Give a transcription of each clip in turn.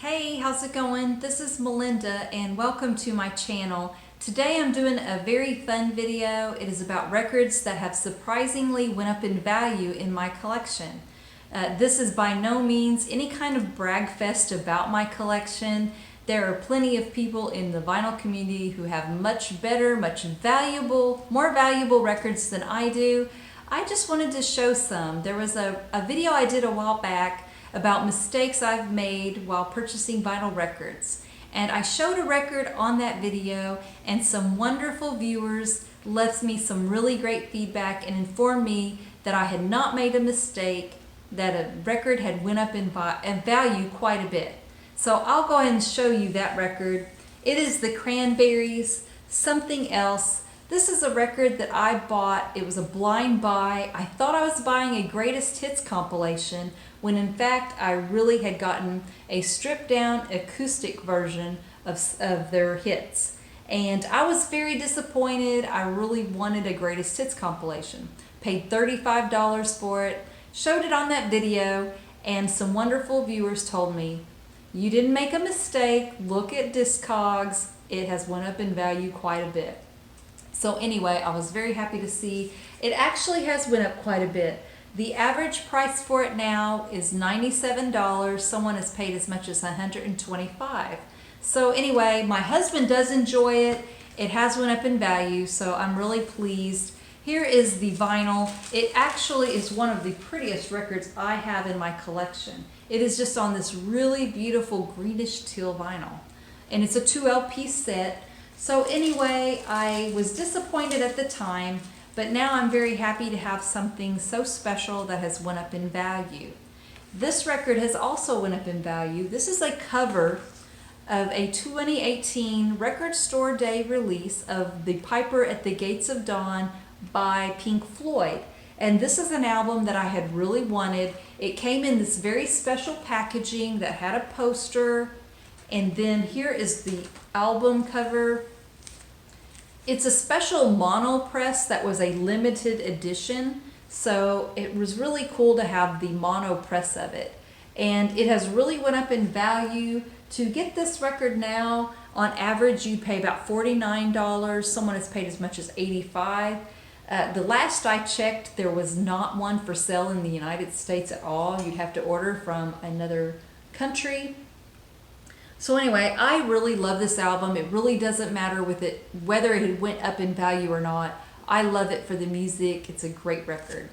Hey, how's it going? This is Melinda and welcome to my channel. Today I'm doing a very fun video. It is about records that have surprisingly went up in value in my collection. This is by no means any kind of brag fest about my collection. There are plenty of people in the vinyl community who have much better, more valuable records than I do. I just wanted to show some. There was a video I did a while back about mistakes I've made while purchasing vinyl records. And I showed a record on that video and some wonderful viewers left me some really great feedback and informed me that I had not made a mistake, that a record had went up in value quite a bit. So I'll go ahead and show you that record. It is the Cranberries, Something Else. This is a record that I bought. It was a blind buy. I thought I was buying a greatest hits compilation when in fact I really had gotten a stripped down acoustic version of their hits. And I was very disappointed. I really wanted a greatest hits compilation. Paid $35 for it, showed it on that video, and some wonderful viewers told me, "You didn't make a mistake, look at Discogs, it has went up in value quite a bit." So anyway, I was very happy to see it actually has went up quite a bit. The average price for it now is $97. Someone has paid as much as $125. So anyway, my husband does enjoy it. It has went up in value, so I'm really pleased. Here is the vinyl. It actually is one of the prettiest records I have in my collection. It is just on this really beautiful greenish teal vinyl. And it's a 2 LP set. So anyway, I was disappointed at the time, but now I'm very happy to have something so special that has went up in value. This record has also went up in value. This is a cover of a 2018 Record Store Day release of The Piper at the Gates of Dawn by Pink Floyd. And this is an album that I had really wanted. It came in this very special packaging that had a poster. And then here is the album cover. It's a special mono press that was a limited edition, so it was really cool to have the mono press of it. And it has really went up in value. To get this record now, on average you pay about $49. Someone has paid as much as $85. The last I checked, there was not one for sale in the United States at all. You'd have to order from another country. So anyway, I really love this album. It really doesn't matter with it whether it went up in value or not. I love it for the music. It's a great record.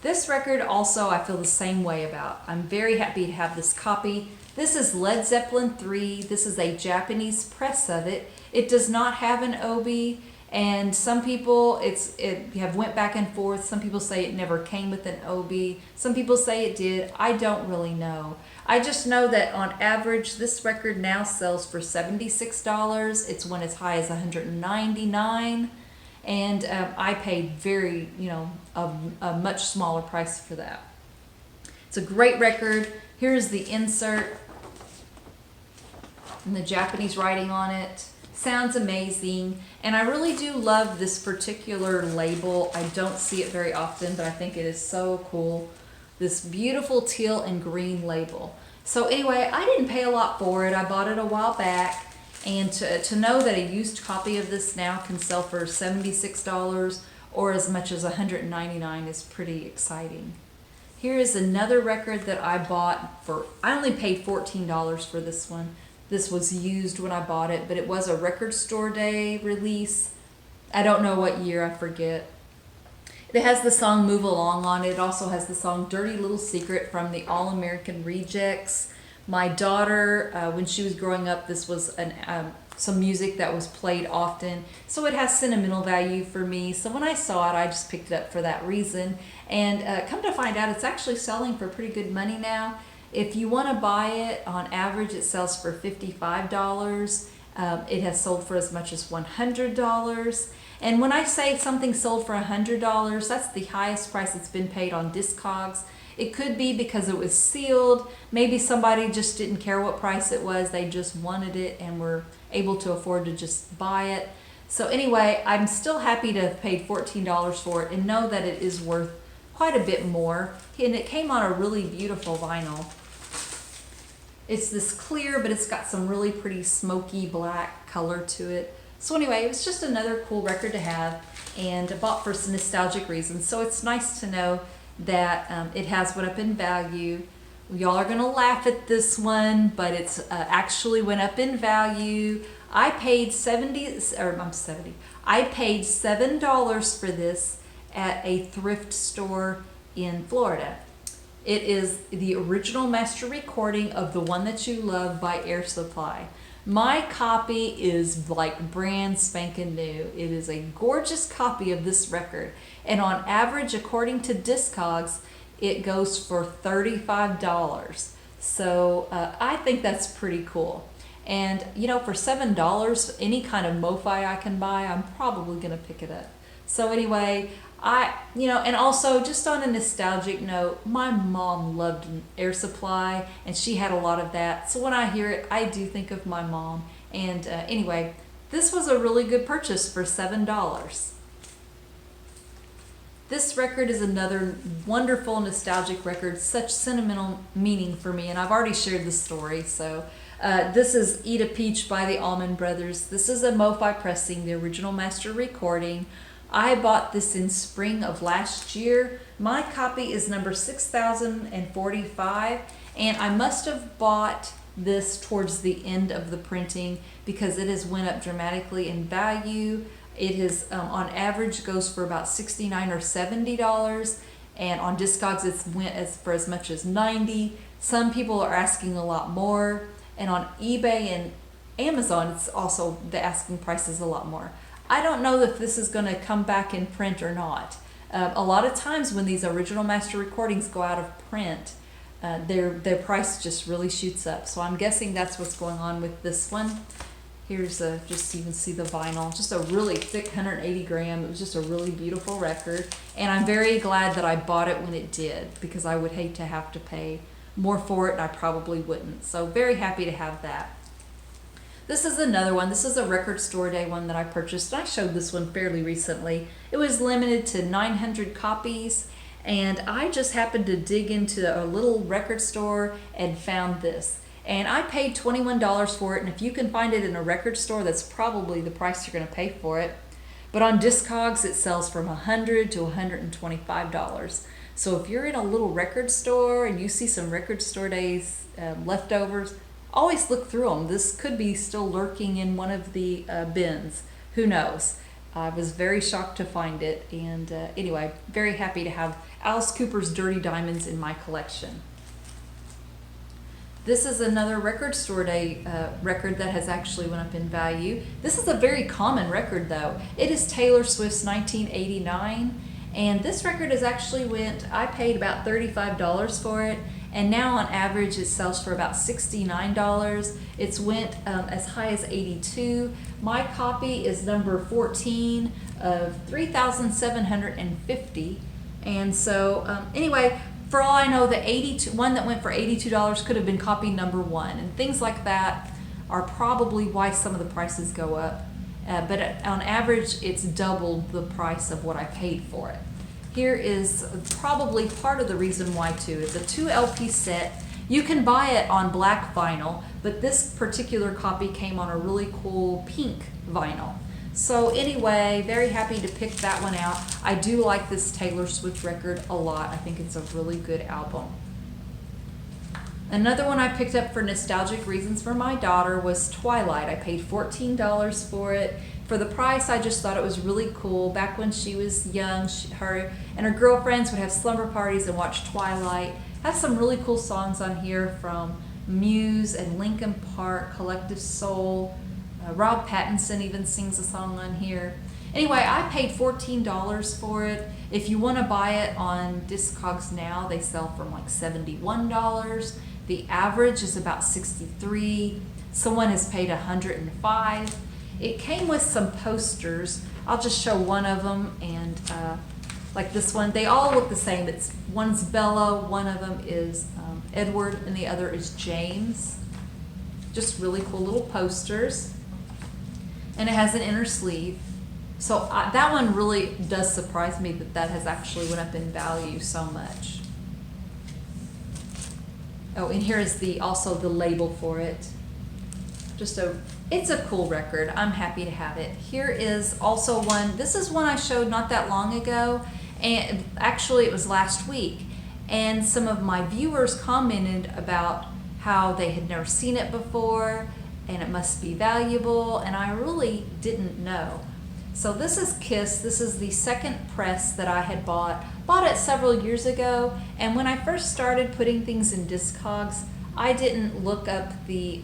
This record also I feel the same way about. I'm very happy to have this copy. This is Led Zeppelin 3. This is a Japanese press of it. It does not have an obi, and some people have went back and forth. Some people say it never came with an obi. Some people say it did. I don't really know. I just know that on average this record now sells for $76. It's went as high as $199, and I paid a much smaller price for that. It's a great record. Here's the insert and the Japanese writing on it. Sounds amazing, and I really do love this particular label. I don't see it very often, but I think it is so cool. This beautiful teal and green label. So anyway, I didn't pay a lot for it. I bought it a while back, and to know that a used copy of this now can sell for $76 or as much as $199 is pretty exciting. Here is another record that I bought I only paid $14 for this one. This was used when I bought it, but it was a Record Store Day release. I don't know what year, I forget. It has the song Move Along on it. It also has the song Dirty Little Secret from the All American Rejects. My daughter, when she was growing up, this was some music that was played often. So it has sentimental value for me. So when I saw it, I just picked it up for that reason. And come to find out, it's actually selling for pretty good money now. If you want to buy it, on average it sells for $55. It has sold for as much as $100. And when I say something sold for $100, that's the highest price it's been paid on Discogs. It could be because it was sealed. Maybe somebody just didn't care what price it was. They just wanted it and were able to afford to just buy it. So anyway, I'm still happy to have paid $14 for it and know that it is worth quite a bit more. And it came on a really beautiful vinyl. It's this clear, but it's got some really pretty smoky black color to it. So anyway, it was just another cool record to have, and I bought for some nostalgic reasons. So it's nice to know that it has went up in value. Y'all are gonna laugh at this one, but it's actually went up in value. I paid I paid $7 for this at a thrift store in Florida. It is the original master recording of The One That You Love by Air Supply. My copy is like brand spanking new. It is a gorgeous copy of this record. And on average, according to Discogs, it goes for $35. So I think that's pretty cool. And you know, for $7, any kind of MoFi I can buy, I'm probably gonna pick it up. So anyway, and also just on a nostalgic note, my mom loved Air Supply and she had a lot of that. So when I hear it, I do think of my mom. And anyway, this was a really good purchase for $7. This record is another wonderful nostalgic record, such sentimental meaning for me, and I've already shared the story. So this is Eat a Peach by the Allman Brothers. This is a MoFi pressing, the original master recording. I bought this in spring of last year. My copy is number 6045, and I must have bought this towards the end of the printing because it has went up dramatically in value. It is on average goes for about $69 or $70, and on Discogs it's went for as much as $90. Some people are asking a lot more, and on eBay and Amazon it's also the asking price is a lot more. I don't know if this is going to come back in print or not. A lot of times when these original master recordings go out of print, their price just really shoots up. So I'm guessing that's what's going on with this one. Here's just so you can see the vinyl, just a really thick 180 gram. It was just a really beautiful record. And I'm very glad that I bought it when it did, because I would hate to have to pay more for it, and I probably wouldn't. So very happy to have that. This is another one. This is a record store day one that I purchased. I showed this one fairly recently. It was limited to 900 copies, and I just happened to dig into a little record store and found this. And I paid $21 for it, and if you can find it in a record store, that's probably the price you're going to pay for it. But on Discogs, it sells from $100 to $125. So if you're in a little record store and you see some record store days leftovers, always look through them. This could be still lurking in one of the bins. Who knows? I was very shocked to find it, and anyway, very happy to have Alice Cooper's Dirty Diamonds in my collection. This is another record store day record that has actually went up in value. This is a very common record though. It is Taylor Swift's 1989, and this record has actually I paid about $35 for it, and now on average it sells for about $69. It's went as high as $82. My copy is number 14 of 3,750, and so anyway, for all I know, the one that went for $82 could have been copy number 1, and things like that are probably why some of the prices go up. But on average, it's doubled the price of what I paid for it. Here is probably part of the reason why too. It's a 2 LP set. You can buy it on black vinyl, but this particular copy came on a really cool pink vinyl. So anyway, very happy to pick that one out. I do like this Taylor Swift record a lot. I think it's a really good album. Another one I picked up for nostalgic reasons for my daughter was Twilight. I paid $14 for it. For the price, I just thought it was really cool. Back when she was young, her and her girlfriends would have slumber parties and watch Twilight. Has some really cool songs on here from Muse and Linkin Park, Collective Soul. Rob Pattinson even sings a song on here. Anyway, I paid $14 for it. If you want to buy it on Discogs now, they sell from like $71. The average is about $63. Someone has paid $105. It came with some posters. I'll just show one of them, and like this one, they all look the same. One's Bella, one of them is Edward, and the other is James. Just really cool little posters. And it has an inner sleeve. So that one really does surprise me that has actually went up in value so much. Oh, and here is also the label for it. It's a cool record. I'm happy to have it. Here is also one. This is one I showed not that long ago, and actually it was last week. And some of my viewers commented about how they had never seen it before, and it must be valuable, and I really didn't know. So this is Kiss. This is the second press that I had bought it several years ago, and when I first started putting things in Discogs, I didn't look up the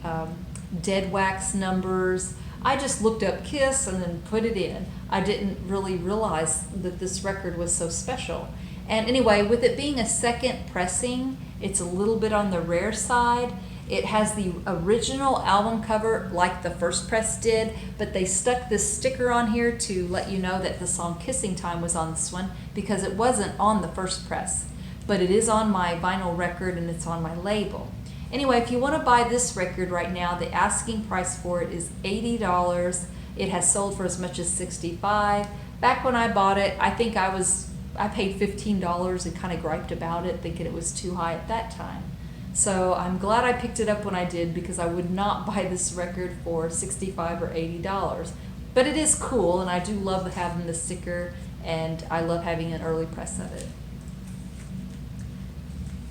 dead wax numbers. I just looked up Kiss and then put it in. I didn't really realize that this record was so special. And anyway, with it being a second pressing, it's a little bit on the rare side. It has the original album cover like the first press did, but they stuck this sticker on here to let you know that the song Kissing Time was on this one, because it wasn't on the first press. But it is on my vinyl record and it's on my label. Anyway, if you want to buy this record right now, the asking price for it is $80. It has sold for as much as $65. Back when I bought it, I think I paid $15 and kind of griped about it, thinking it was too high at that time. So I'm glad I picked it up when I did, because I would not buy this record for $65 or $80. But it is cool, and I do love having the sticker, and I love having an early press of it.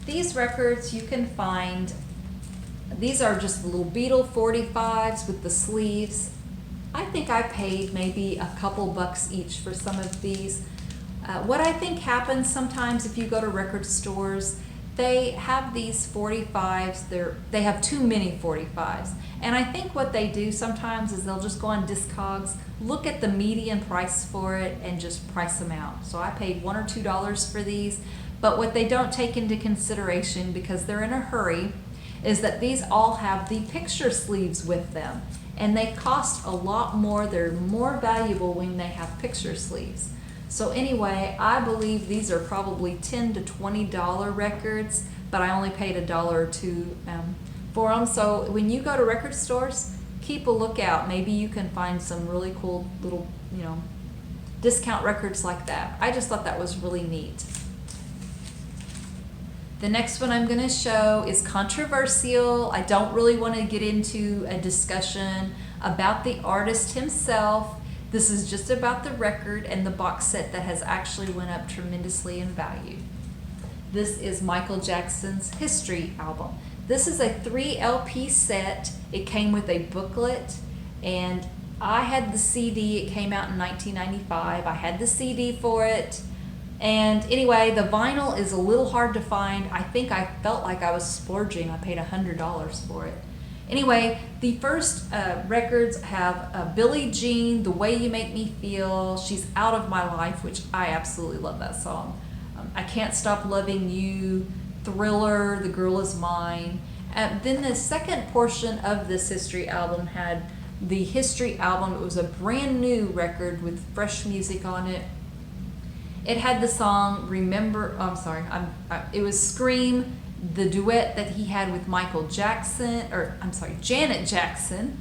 These records you can find, these are just the little Beatle 45s with the sleeves. I think I paid maybe a couple bucks each for some of these. What I think happens sometimes if you go to record stores, they have these 45s, they have too many 45s. And I think what they do sometimes is they'll just go on Discogs, look at the median price for it, and just price them out. So I paid $1 or $2 for these, but what they don't take into consideration, because they're in a hurry, is that these all have the picture sleeves with them. And they cost a lot more, they're more valuable when they have picture sleeves. So anyway, I believe these are probably $10 to $20 records, but I only paid $1 or $2 for them. So when you go to record stores, keep a lookout. Maybe you can find some really cool little, discount records like that. I just thought that was really neat. The next one I'm going to show is controversial. I don't really want to get into a discussion about the artist himself. This is just about the record and the box set that has actually went up tremendously in value. This is Michael Jackson's History album. This is a 3 LP set. It came with a booklet, and I had the CD. It came out in 1995. I had the CD for it. And anyway, the vinyl is a little hard to find. I think I felt like I was splurging. I paid $100 for it. Anyway, the first records have Billie Jean, The Way You Make Me Feel, She's Out of My Life, which I absolutely love that song. I Can't Stop Loving You, Thriller, The Girl Is Mine. Then the second portion of this History album had the History album. It was a brand new record with fresh music on it. It had the song it was Scream, the duet that he had with Janet Jackson.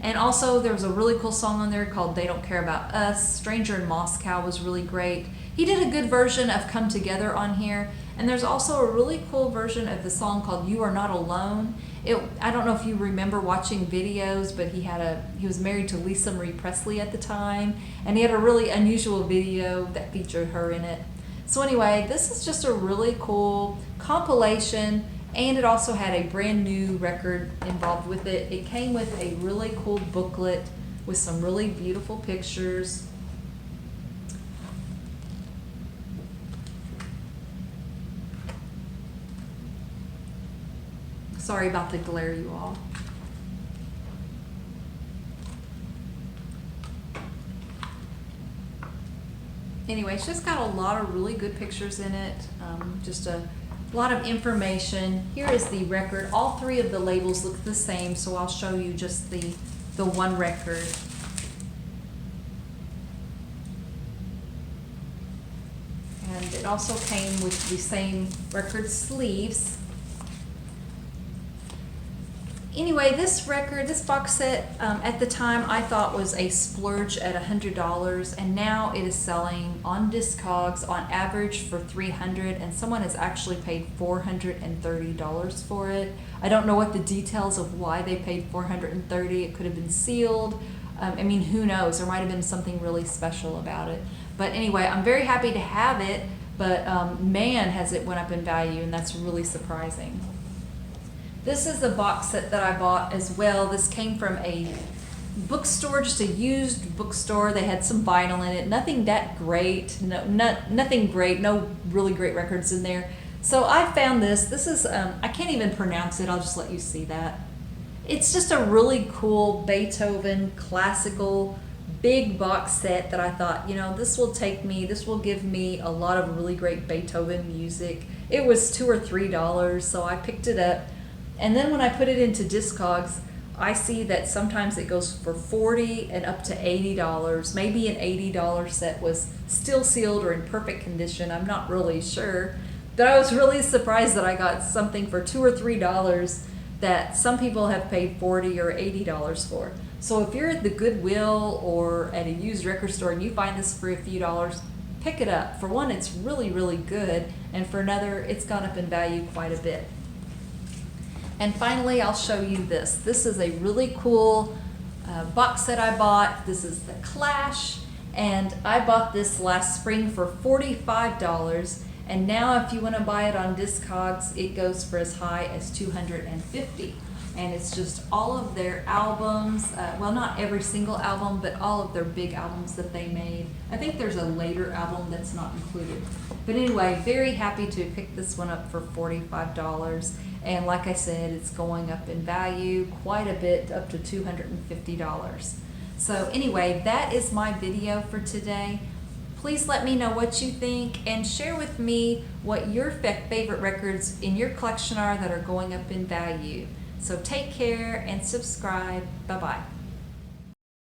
And also there was a really cool song on there called They Don't Care About Us. Stranger in Moscow was really great. He did a good version of Come Together on here. And there's also a really cool version of the song called You Are Not Alone. I don't know if you remember watching videos, but he was married to Lisa Marie Presley at the time, and he had a really unusual video that featured her in it. So anyway, this is just a really cool compilation, and it also had a brand new record involved with it. It came with a really cool booklet with some really beautiful pictures. Sorry about the glare, you all. Anyway, it's just got a lot of really good pictures in it, just a lot of information. Here is the record. All three of the labels look the same, so I'll show you just the one record. And it also came with the same record sleeves. Anyway, this record, this box set, at the time I thought was a splurge at $100, and now it is selling on Discogs on average for $300, and someone has actually paid $430 for it. I don't know what the details of why they paid $430. It could have been sealed. I mean, who knows? There might have been something really special about it. But anyway, I'm very happy to have it, but man, has it went up in value, and that's really surprising. This is the box set that I bought as well. This came from a bookstore, just a used bookstore. They had some vinyl in it, nothing that great, nothing great, no really great records in there. So I found this. This is, I can't even pronounce it, I'll just let you see that. It's just a really cool Beethoven classical big box set that I thought, you know, this will give me a lot of really great Beethoven music. It was $2 or $3, so I picked it up. And then when I put it into Discogs, I see that sometimes it goes for $40 and up to $80. Maybe an $80 set was still sealed or in perfect condition. I'm not really sure. But I was really surprised that I got something for $2 or $3 that some people have paid $40 or $80 for. So if you're at the Goodwill or at a used record store and you find this for a few dollars, pick it up. For one, it's really, really good. And for another, it's gone up in value quite a bit. And finally, I'll show you this. This is a really cool box set I bought. This is the Clash, and I bought this last spring for $45. And now if you want to buy it on Discogs, it goes for as high as $250. And it's just all of their albums, well, not every single album, but all of their big albums that they made. I think there's a later album that's not included. But anyway, very happy to pick this one up for $45. And like I said, it's going up in value quite a bit, up to $250. So anyway, that is my video for today. Please let me know what you think and share with me what your favorite records in your collection are that are going up in value. So take care and subscribe. Bye-bye.